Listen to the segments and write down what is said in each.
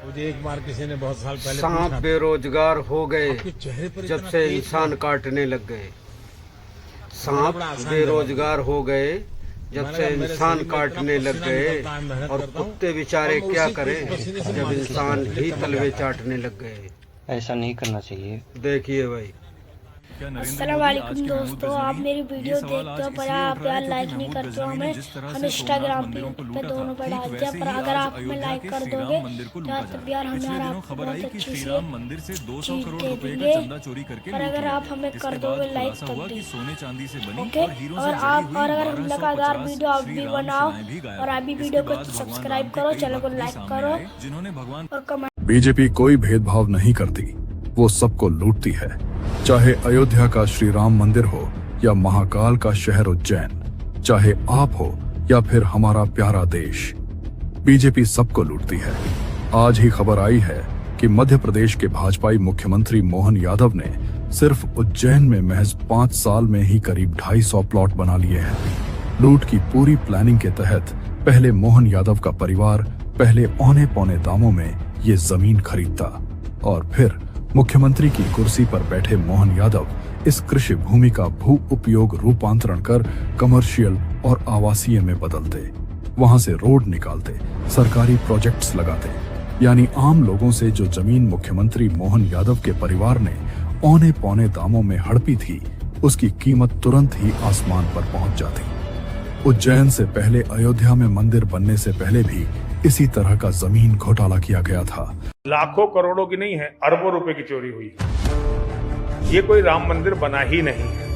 मुझे एक बार किसी ने बहुत साल पहले सांप बेरोजगार हो गए चेहरे पर जब से इंसान काटने लग गए। सांप बेरोजगार हो गए जब से इंसान काटने लग गए। और कुत्ते बेचारे क्या करें जब इंसान ही तलवे चाटने लग गए। ऐसा नहीं करना चाहिए। देखिए भाई। अस्सलाम वालेकुम दोस्तों, आप मेरी वीडियो देखते हो पर आप यार लाइक नहीं करते हो हमें। हम इंस्टाग्राम पे दोनों पर डालते हैं, पर अगर आप हमें लाइक कर दोगे तो तब यार हम यार आपको बहुत अच्छी सी चीज दे देंगे। और अगर आप हमें कर दोगे लाइक तब भी ओके। और अगर हम लगातार वीडियो आप भी बनाओ और आप भी वीडियो को सब्सक्राइब करो, चैनल को लाइक करो और कमेंट। बीजेपी कोई भेदभाव नहीं करती, वो सबको लूटती है। चाहे अयोध्या का श्री राम मंदिर हो या महाकाल का शहर उज्जैन, चाहे आप हो या फिर हमारा प्यारा देश, बीजेपी सबको लूटती है। आज ही खबर आई है कि मध्य प्रदेश के भाजपाई मुख्यमंत्री मोहन यादव ने सिर्फ उज्जैन में महज 5 साल में ही करीब 250 प्लॉट बना लिए हैं। लूट की पूरी प्लानिंग के तहत पहले मोहन यादव का परिवार पहले औने पौने दामों में ये जमीन खरीदता और फिर मुख्यमंत्री की कुर्सी पर बैठे मोहन यादव इस कृषि भूमि का भू उपयोग रूपांतरण कर कमर्शियल और आवासीय में बदलते, वहां से रोड निकालते, सरकारी प्रोजेक्ट्स लगाते। यानी आम लोगों से जो जमीन मुख्यमंत्री मोहन यादव के परिवार ने औने पौने दामों में हड़पी थी, उसकी कीमत तुरंत ही आसमान पर पहुंच जाती। उज्जैन से पहले अयोध्या में मंदिर बनने से पहले भी इसी तरह का जमीन घोटाला किया गया था। लाखों करोड़ों की नहीं है, अरबों रुपए की चोरी हुई। ये कोई राम मंदिर बना ही नहीं है।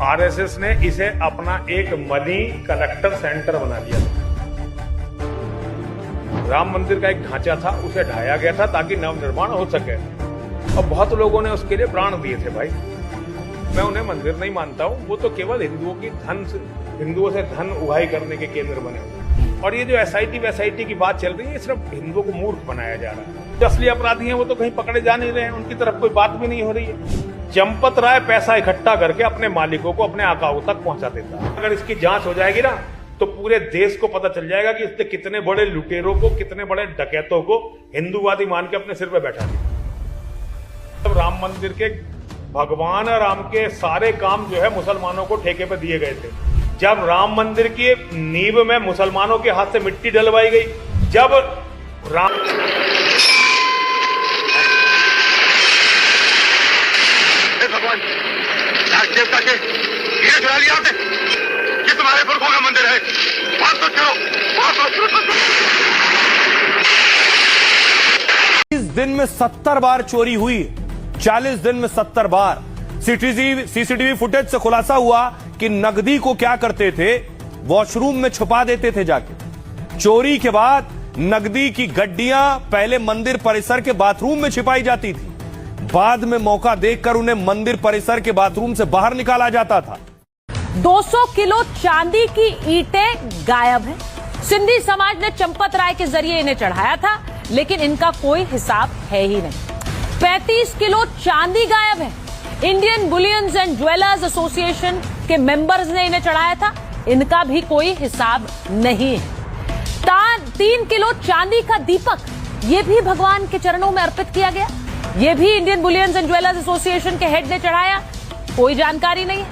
आरएसएस ने इसे अपना एक मनी कलेक्टर सेंटर बना लिया। राम मंदिर का एक ढांचा था, उसे ढाया गया था ताकि नवनिर्माण हो सके। और बहुत लोगों ने उसके लिए प्राण दिए थे भाई। मैं उन्हें मंदिर नहीं मानता हूं, वो तो केवल हिंदुओं से धन उगाही करने के केंद्र बने हुए। और ये जो एसआईटी की बात चल रही है, सिर्फ हिंदुओं को मूर्ख बनाया जा रहा है। जो असली अपराधी हैं वो तो कहीं पकड़े जा नहीं रहे हैं, उनकी तरफ कोई बात भी नहीं हो रही है। चंपत राय पैसा इकट्ठा करके अपने मालिकों को, अपने आकाओं तक पहुंचा देता है। अगर इसकी जांच हो जाएगी ना तो पूरे देश को पता चल जाएगा कि इसने कितने बड़े लुटेरों को, कितने बड़े डकैतों को हिंदूवादी मान के अपने सिर पे बैठा दिया। तब राम मंदिर के भगवान राम के सारे काम जो है मुसलमानों को ठेके पे दिए गए थे। जब राम मंदिर की नींव में मुसलमानों के हाथ से मिट्टी डलवाई गई, जब राम भगवान देवता के ये चुरा लिया आपने, ये तुम्हारे पुरखों का मंदिर है, वहां तो चलो, वहां तो 40 दिन में 70 बार चोरी हुई। 40 दिन में 70 बार। सीसीटीवी फुटेज से खुलासा हुआ कि नकदी को क्या करते थे, वॉशरूम में छुपा देते थे जाके। चोरी के बाद नकदी की गड्डियां पहले मंदिर परिसर के बाथरूम में छिपाई जाती थी, बाद में मौका देखकर उन्हें मंदिर परिसर के बाथरूम से बाहर निकाला जाता था। 200 किलो चांदी की ईंटें गायब हैं। सिंधी समाज ने चंपत राय के जरिए इन्हें चढ़ाया था, लेकिन इनका कोई हिसाब है ही नहीं। 35 किलो चांदी गायब है। Indian bullions and jewellers association के मेंबर्स ने इन्हें चढ़ाया था, इनका भी कोई हिसाब नहीं है। 3 किलो चांदी का दीपक, ये भी भगवान के चरणों में अर्पित किया गया, ये भी Indian bullions and jewellers association के हेड ने चढ़ाया, कोई जानकारी नहीं है।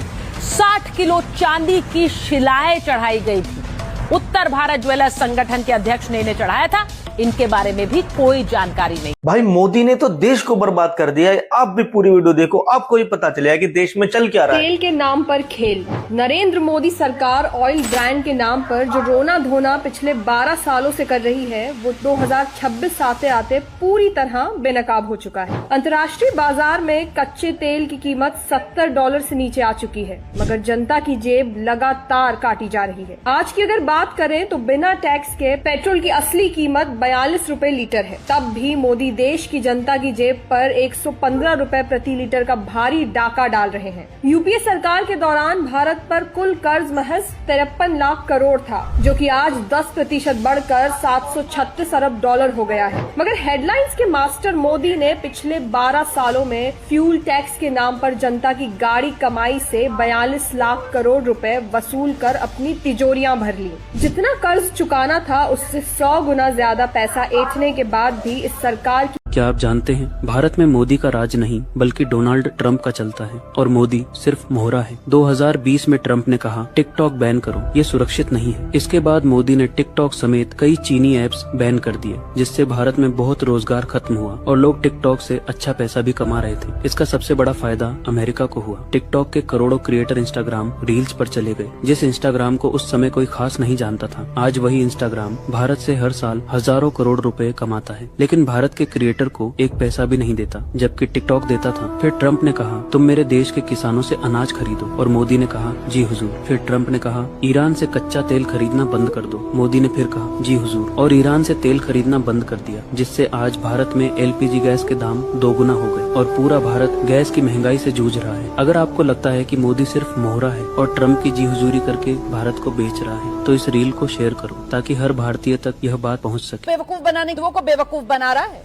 60 किलो चांदी की शिलाएं चढ़ाई गई थी, उत्तर भारत ज्वेलर्स संगठन के अध्यक्ष ने इन्हें चढ़ाया था, इनके बारे में भी कोई जानकारी नहीं। भाई मोदी ने तो देश को बर्बाद कर दिया है। आप भी पूरी वीडियो देखो, आपको ही पता चलेगा कि देश में चल क्या रहा है। तेल के नाम पर खेल। नरेंद्र मोदी सरकार ऑयल ब्रांड के नाम पर जो रोना धोना पिछले 12 सालों से कर रही है, वो 2026 आते आते पूरी तरह बेनकाब हो चुका है। अंतर्राष्ट्रीय बाजार में कच्चे तेल की कीमत $70 से नीचे आ चुकी है, मगर जनता की जेब लगातार काटी जा रही है। आज की अगर बात करें तो बिना टैक्स के पेट्रोल की असली कीमत 42 रुपए लीटर है। तब भी मोदी देश की जनता की जेब पर 115 रुपए प्रति लीटर का भारी डाका डाल रहे हैं। यूपीए सरकार के दौरान भारत पर कुल कर्ज महज 53 लाख करोड़ था, जो कि आज 10% बढ़कर $736 अरब हो गया है। मगर हेडलाइंस के मास्टर मोदी ने पिछले 12 सालों में फ्यूल टैक्स के नाम पर जनता की गाड़ी कमाई से 42 लाख करोड़ रुपए वसूल कर अपनी तिजोरियां भर ली। जितना कर्ज चुकाना था उससे 100 गुना ज्यादा पैसा ऐंठने के बाद भी इस सरकार की क्या आप जानते हैं भारत में मोदी का राज नहीं बल्कि डोनाल्ड ट्रंप का चलता है और मोदी सिर्फ मोहरा है। 2020 में ट्रंप ने कहा टिकटॉक बैन करो, ये सुरक्षित नहीं है। इसके बाद मोदी ने टिकटॉक समेत कई चीनी ऐप्स बैन कर दिए, जिससे भारत में बहुत रोजगार खत्म हुआ और लोग टिकटॉक से अच्छा पैसा भी कमा रहे थे। इसका सबसे बड़ा फायदा अमेरिका को हुआ। टिकटॉक के करोड़ों क्रिएटर इंस्टाग्राम रील्स पर चले गए। जिस इंस्टाग्राम को उस समय कोई खास नहीं जानता था, आज वही इंस्टाग्राम भारत से हर साल हजारों करोड़ रुपए कमाता है, लेकिन भारत के क्रिएटर को एक पैसा भी नहीं देता, जबकि टिकटॉक देता था। फिर ट्रंप ने कहा तुम मेरे देश के किसानों से अनाज खरीदो, और मोदी ने कहा जी हुजूर। फिर ट्रंप ने कहा ईरान से कच्चा तेल खरीदना बंद कर दो, मोदी ने फिर कहा जी हुजूर, और ईरान से तेल खरीदना बंद कर दिया, जिससे आज भारत में LPG गैस के दाम 2 गुना हो गए और पूरा भारत गैस की महंगाई से जूझ रहा है। अगर आपको लगता है कि मोदी सिर्फ मोहरा है और ट्रंप की जी हुजूरी करके भारत को बेच रहा है, तो इस रील को शेयर करो ताकि हर भारतीय तक यह बात पहुँच सके। बेवकूफ बनाने को बेवकूफ बना रहा है।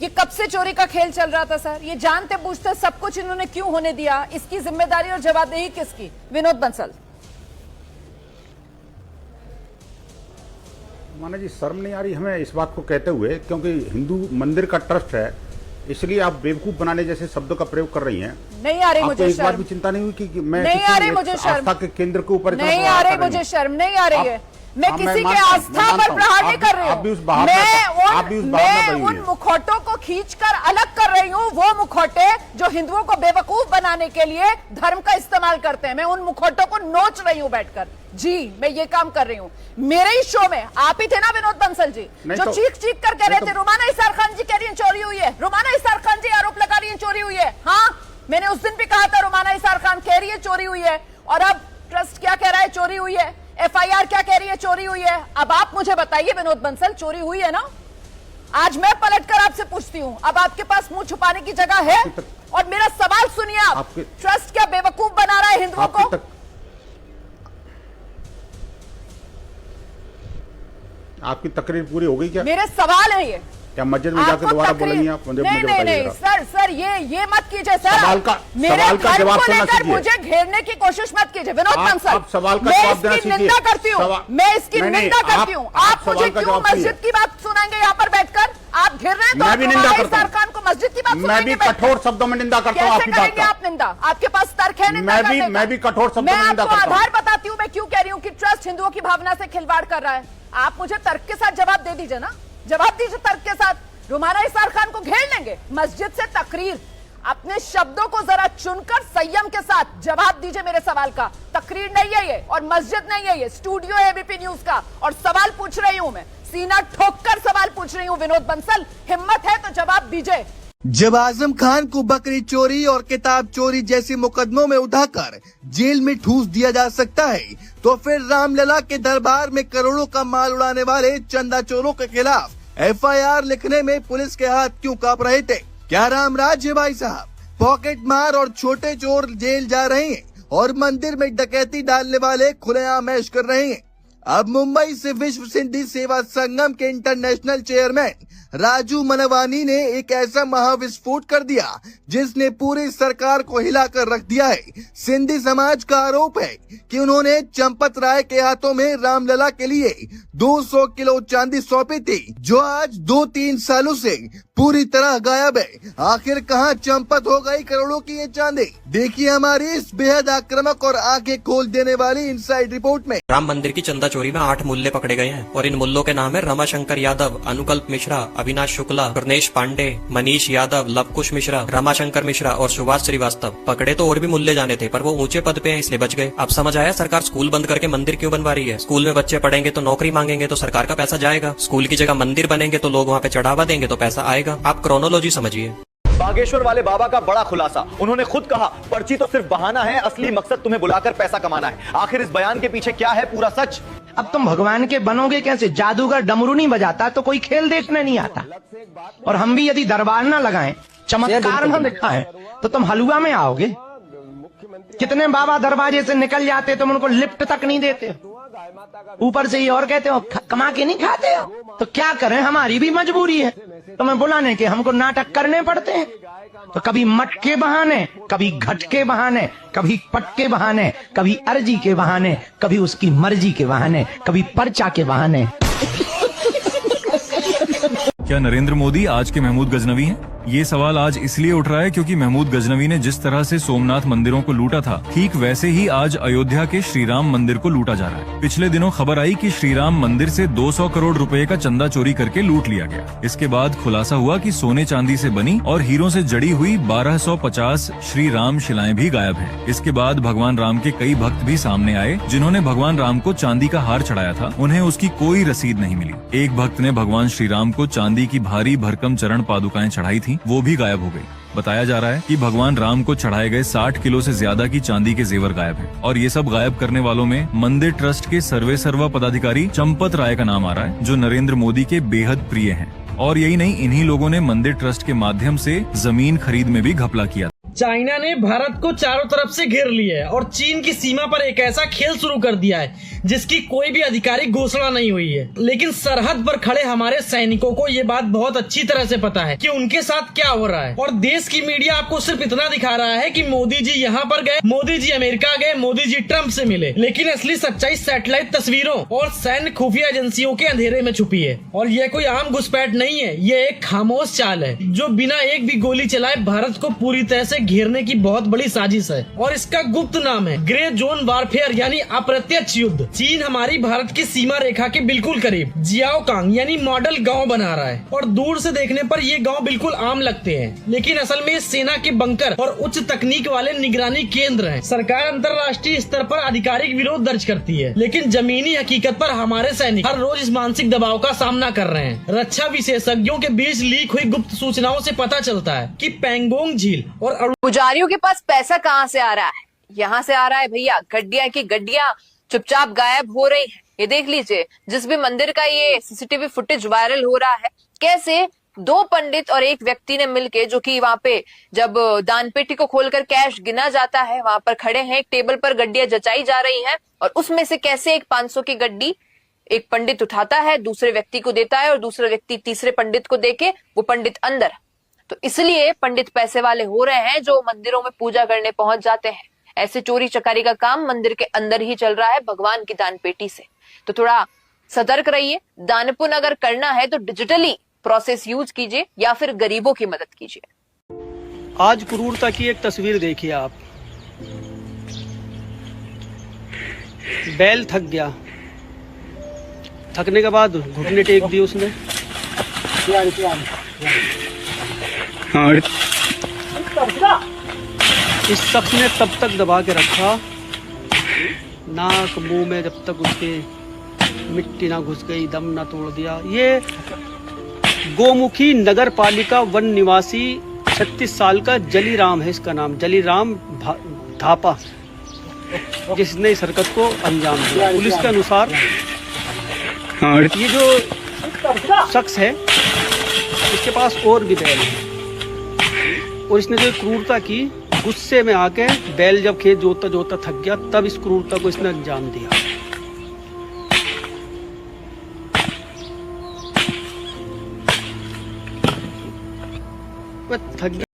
ये कब से चोरी का खेल चल रहा था सर? ये जानते पूछते सब कुछ इन्होंने क्यों होने दिया? इसकी जिम्मेदारी और जवाबदेही किसकी? विनोद बंसल। माना जी शर्म नहीं आ रही हमें इस बात को कहते हुए, क्योंकि हिंदू मंदिर का ट्रस्ट है, इसलिए आप बेवकूफ बनाने जैसे शब्दों का प्रयोग कर रही हैं। नहीं आ रही मुझे शर्म। एक बार भी चिंता नहीं हुई कि मैं नहीं आ रही मुझे शर्म। आस्था के केंद्र के ऊपर नहीं आ रही मुझे शर्म, नहीं आ रही है। मैं किसी के आस्था पर प्रहार नहीं कर रही हूँ। मैं उन मुखौटों को खींचकर अलग कर रही हूँ, वो मुखौटे जो हिंदुओं को बेवकूफ बनाने के लिए धर्म का इस्तेमाल करते हैं। मैं उन मुखौटों को नोच रही हूँ बैठकर। जी मैं ये काम कर रही हूँ। मेरे ही शो में आप ही थे ना विनोद बंसल जी, जो चीख चीख कर कह रहे थे रुमाना इसार खान जी कह रही है चोरी हुई है, रुमाना इसार खान जी आरोप लगा रही है चोरी हुई है। हाँ मैंने उस दिन भी कहा था रुमाना इसार खान कह रही है चोरी हुई है, और अब ट्रस्ट क्या कह रहा है चोरी हुई है, FIR क्या कह रही है चोरी हुई है। अब आप मुझे बताइए विनोद बंसल, चोरी हुई है ना? आज मैं पलटकर आपसे पूछती हूँ, अब आपके पास मुंह छुपाने की जगह है? और मेरा सवाल सुनिए आप, ट्रस्ट क्या बेवकूफ बना रहा है हिंदुओं को? आपकी तकरीर पूरी हो गई क्या? मेरे सवाल है ये। क्या मस्जिद में जाकर दोबारा बोलेंगी आप? नहीं सर ये मत कीजिए सर। मेरे जवाब को लेकर मुझे घेरने की कोशिश मत कीजिए विनोद बंसल। आप सवाल का जवाब देना सीखिए। निंदा करती हूँ मैं, इसकी निंदा करती हूँ। आप मुझे क्यों मस्जिद की बात सुनाएंगे यहाँ पर बैठकर? आप घिर रहे हैं तो मैं भी निंदा करता हूँ। खान को मस्जिद की बात मैं भी कठोर शब्दों में निंदा करता हूँ आपकी बात का। आप निंदा, आपके पास तर्क है निंदा करने का? मैं भी कठोर शब्दों में निंदा करता हूँ। आधार बताती हूँ मैं क्यों कह रही हूँ कि ट्रस्ट हिंदुओं की भावना से खिलवाड़ कर रहा है। आप मुझे तर्क के साथ जवाब दे दीजिए ना, जवाब दीजिए तर्क के साथ। रुमाना इसार खान को घेर लेंगे, मस्जिद से तकरीर। अपने शब्दों को जरा चुनकर संयम के साथ जवाब दीजिए मेरे सवाल का। तकरीर नहीं है ये और मस्जिद नहीं है ये, स्टूडियो है ABP न्यूज का, और सवाल पूछ रही हूं मैं, सीना ठोककर सवाल पूछ रही हूं। विनोद बंसल हिम्मत है तो जवाब दीजिए। जब आजम खान को बकरी चोरी और किताब चोरी जैसे मुकदमों में उठाकर जेल में ठूस दिया जा सकता है, तो फिर रामलला के दरबार में करोड़ों का माल उड़ाने वाले चंदा चोरों के खिलाफ FIR लिखने में पुलिस के हाथ क्यों कांप रहे थे? क्या राम राज्य भाई साहब? पॉकेट मार और छोटे चोर जेल जा रहे हैं और मंदिर में डकैती डालने वाले खुलेआम ऐश कर रहे हैं। अब मुंबई से विश्व सिंधी सेवा संगम के इंटरनेशनल चेयरमैन राजू मनवानी ने एक ऐसा महाविस्फोट कर दिया जिसने पूरी सरकार को हिलाकर रख दिया है। सिंधी समाज का आरोप है कि उन्होंने चंपत राय के हाथों में रामलला के लिए 200 किलो चांदी सौंपी थी, जो आज 2-3 सालों से पूरी तरह गायब है। आखिर कहां चंपत हो गई करोड़ों की ये चांदी? देखिए हमारी इस बेहद आक्रामक और आंखें खोल देने वाली इनसाइड रिपोर्ट में। राम मंदिर की चंदा चोरी में 8 मुल्ले पकड़े गए हैं और इन मुल्लों के नाम है रमाशंकर यादव, अनुकल्प मिश्रा, अविनाश शुक्ला, गुरनेश पांडे, मनीष यादव, लवकुश मिश्रा, रमाशंकर मिश्रा और सुभाष श्रीवास्तव। पकड़े तो और भी मुल्ले जाने थे, पर वो ऊंचे पद पे हैं इसलिए बच गए। अब समझ आया सरकार स्कूल बंद करके मंदिर क्यों बनवा रही है। स्कूल में बच्चे पढ़ेंगे तो नौकरी मांगेंगे तो सरकार का पैसा जाएगा, स्कूल की जगह मंदिर बनेंगे तो लोग वहाँ पे चढ़ावा देंगे तो पैसा आएगा। आप क्रोनोलॉजी समझिए। बागेश्वर वाले बाबा का बड़ा खुलासा, उन्होंने खुद कहा पर्ची तो सिर्फ बहाना है, असली मकसद तुम्हें बुलाकर पैसा कमाना है। आखिर इस बयान के पीछे क्या है पूरा सच? अब तुम भगवान के बनोगे कैसे? जादूगर डमरू नहीं बजाता तो कोई खेल देखने नहीं आता। और हम भी यदि दरबार ना लगाएं, चमत्कार न दिखाएं, तो तुम हलवा में आओगे। कितने बाबा दरवाजे से निकल जाते, तुम उनको लिफ्ट तक नहीं देते, ऊपर से ही और कहते हो कमा के नहीं खाते हो। तो क्या करें, हमारी भी मजबूरी है, तुम्हें बुलाने के हमको नाटक करने पड़ते हैं। तो कभी मट के बहाने, कभी घट के बहाने, कभी पट के बहाने, कभी अर्जी के बहाने, कभी उसकी मर्जी के बहाने, कभी पर्चा के बहाने। क्या नरेंद्र मोदी आज के महमूद गजनवी हैं? ये सवाल आज इसलिए उठ रहा है क्योंकि महमूद गजनवी ने जिस तरह से सोमनाथ मंदिरों को लूटा था, ठीक वैसे ही आज अयोध्या के श्री राम मंदिर को लूटा जा रहा है। पिछले दिनों खबर आई कि श्री राम मंदिर से 200 करोड़ रुपए का चंदा चोरी करके लूट लिया गया। इसके बाद खुलासा हुआ कि सोने चांदी से बनी और हीरों से जड़ी हुई 1250 श्री राम शिलाएं भी गायब हैं। इसके बाद भगवान राम के कई भक्त भी सामने आए जिन्होंने भगवान राम को चांदी का हार चढ़ाया था। उन्हें उसकी कोई रसीद नहीं मिली। एक भक्त ने भगवान श्री राम को चांदी की भारी भरकम चरण पादुकाएं चढ़ाई थी, वो भी गायब हो गई। बताया जा रहा है कि भगवान राम को चढ़ाए गए 60 किलो से ज्यादा की चांदी के जेवर गायब हैं। और ये सब गायब करने वालों में मंदिर ट्रस्ट के सर्वेसर्वा पदाधिकारी चंपत राय का नाम आ रहा है, जो नरेंद्र मोदी के बेहद प्रिय हैं। और यही नहीं, इन्हीं लोगों ने मंदिर ट्रस्ट के माध्यम से जमीन खरीद में भी घपला किया। चाइना ने भारत को चारों तरफ से घेर लिया है और चीन की सीमा पर एक ऐसा खेल शुरू कर दिया है जिसकी कोई भी आधिकारिक घोषणा नहीं हुई है। लेकिन सरहद पर खड़े हमारे सैनिकों को ये बात बहुत अच्छी तरह से पता है कि उनके साथ क्या हो रहा है। और देश की मीडिया आपको सिर्फ इतना दिखा रहा है कि मोदी जी यहाँ पर गए, मोदी जी अमेरिका गए, मोदी जी ट्रंप से मिले, लेकिन असली सच्चाई सैटेलाइट तस्वीरों और सैन्य खुफिया एजेंसियों के अंधेरे में छुपी है। और यह कोई आम घुसपैठ नहीं है, ये एक खामोश चाल है जो बिना एक भी गोली चलाए भारत को पूरी तरह से घेरने की बहुत बड़ी साजिश है। और इसका गुप्त नाम है ग्रे जोन वारफेयर यानी अप्रत्यक्ष युद्ध। चीन हमारी भारत की सीमा रेखा के बिल्कुल करीब जियाओकांग यानी मॉडल गांव बना रहा है। और दूर से देखने पर ये गांव बिल्कुल आम लगते हैं, लेकिन असल में सेना के बंकर और उच्च तकनीक वाले निगरानी केंद्र हैं। सरकार अंतर्राष्ट्रीय स्तर पर आधिकारिक विरोध दर्ज करती है, लेकिन जमीनी हकीकत पर हमारे सैनिक हर रोज इस मानसिक दबाव का सामना कर रहे हैं। रक्षा विशेषज्ञों के बीच लीक हुई गुप्त सूचनाओं से पता चलता है कि पैंगोंग झील और पुजारियों के पास पैसा कहाँ से आ रहा है? यहाँ से आ रहा है भैया। गड्डियां की गड्डियां चुपचाप गायब हो रही है। ये देख लीजिए, जिस भी मंदिर का ये सीसीटीवी फुटेज वायरल हो रहा है, कैसे 2 पंडित और एक व्यक्ति ने मिलके, जो कि वहां पे जब दान पेटी को खोलकर कैश गिना जाता है वहां पर खड़े हैं, एक टेबल पर गड्डियां जचाई जा रही हैं और उसमें से कैसे एक 500 की गड्डी एक पंडित उठाता है, दूसरे व्यक्ति को देता है और दूसरा व्यक्ति तीसरे पंडित को देके वो पंडित अंदर। तो इसलिए पंडित पैसे वाले हो रहे हैं जो मंदिरों में पूजा करने पहुंच जाते हैं। ऐसे चोरी चकारी का काम मंदिर के अंदर ही चल रहा है भगवान की दान पेटी से। तो थोड़ा सतर्क रहिए। दान पुण्य अगर करना है तो डिजिटली प्रोसेस यूज कीजिए या फिर गरीबों की मदद कीजिए। आज क्रूरता की एक तस्वीर देखिए आप। बैल थक गया, थकने के बाद घुटने टेक दिए उसने। इस शख्स ने तब तक दबा के रखा, नाक मुंह में, जब तक उसके मिट्टी ना घुस गई, दम ना तोड़ दिया। ये गोमुखी नगर पालिका वन निवासी 36 साल का जलीराम है, इसका नाम जलीराम थापा, जिसने इस हरकत को अंजाम दिया। पुलिस के अनुसार ये जो शख्स है इसके पास और भी बैल है और इसने जो क्रूरता की, गुस्से में आके बैल जब खेत जोतता जोतता थक गया तब इस क्रूरता को इसने अंजाम दिया। वह थक गया।